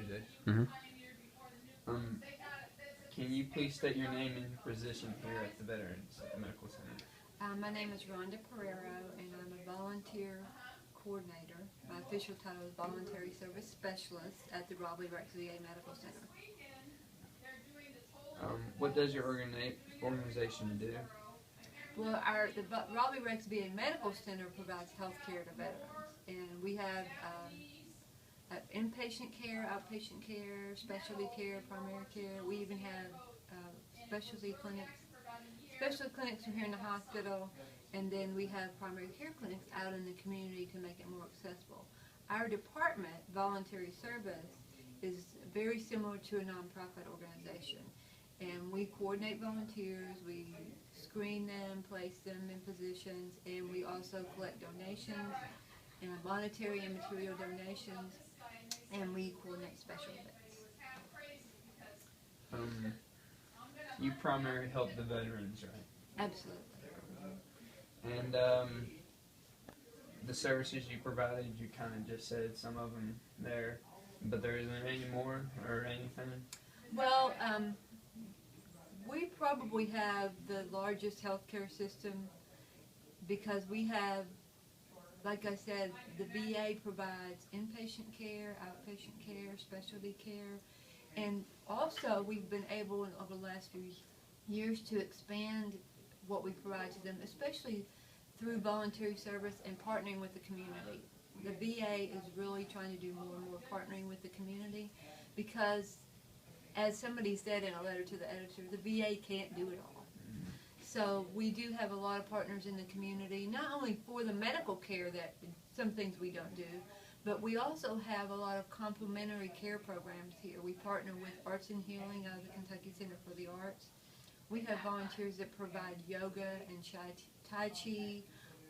organization. Mm-hmm. Can you please state your name and position here at the Veterans Medical Center? My name is Ronda, and I'm a volunteer coordinator. My official title is Voluntary Service Specialist at the Raleigh Rex VA Medical Center. What does your organization do? Well, the Raleigh Rex VA Medical Center provides health care to veterans, and we have inpatient care, outpatient care, specialty care, primary care. We even have specialty clinics from here in the hospital, and then we have primary care clinics out in the community to make it more accessible. Our department, Voluntary Service, is very similar to a nonprofit organization, and we coordinate volunteers, we screen them, place them in positions, and we also collect donations, and monetary and material donations, and we coordinate special events. You primarily help the veterans, right? Absolutely. And the services you provided, you kind of just said some of them there, but there isn't any more or anything? Well, we probably have the largest healthcare system because we have, like I said, the VA provides inpatient care, outpatient care, specialty care, and also we've been able over the last few years to expand what we provide to them, especially through voluntary service and partnering with the community. The VA is really trying to do more and more partnering with the community because, as somebody said in a letter to the editor, the VA can't do it all. So we do have a lot of partners in the community, not only for the medical care, that some things we don't do, but we also have a lot of complementary care programs here. We partner with Arts and Healing out of the Kentucky Center for the Arts. We have volunteers that provide yoga and Tai Chi,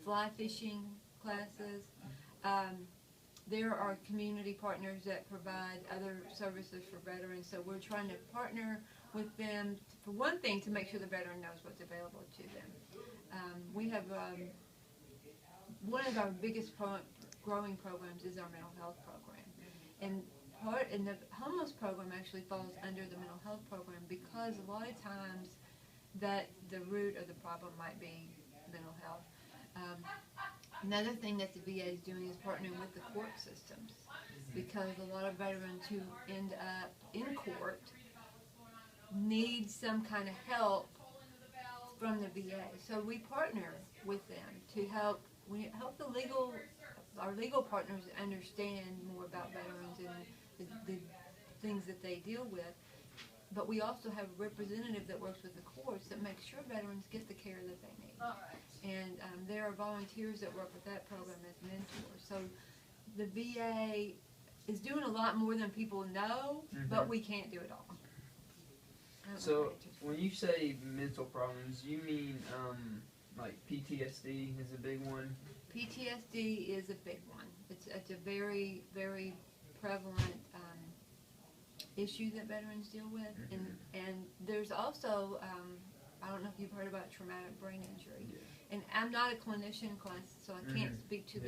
fly fishing classes. There are community partners that provide other services for veterans, so we're trying to partner with them, for one thing, to make sure the veteran knows what's available to them. We have one of our biggest growing programs is our mental health program, and the homeless program actually falls under the mental health program because a lot of times that the root of the problem might be mental health. Another thing that the VA is doing is partnering with the court systems, because a lot of veterans who end up in court need some kind of help from the VA. So we partner with them to help our legal partners understand more about veterans and the things that they deal with. But we also have a representative that works with the courts that makes sure veterans get the care that they need. And there are volunteers that work with that program as mentors. So the VA is doing a lot more than people know, but we can't do it all. So when you say mental problems, you mean like PTSD is a big one? PTSD is a big one. It's a very, very prevalent issue that veterans deal with. And there's also, I don't know if you've heard about traumatic brain injury. Yeah. And I'm not a clinician, so I can't speak to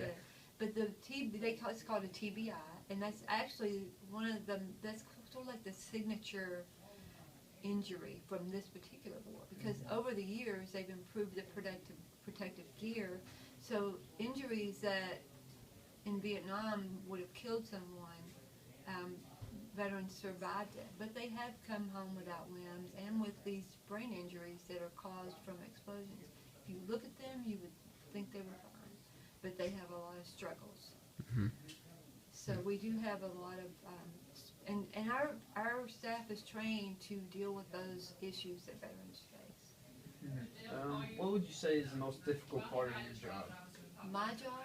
but it's called a TBI, and that's actually that's sort of like the signature injury from this particular war, because over the years they've improved the protective gear, so injuries that in Vietnam would have killed someone, veterans survived it, but they have come home without limbs and with these brain injuries that are caused from explosions. If you look at them, you would think they were fine, but they have a lot of struggles. So we do have a lot of, and our staff is trained to deal with those issues that veterans face. What would you say is the most difficult part of your job? My job?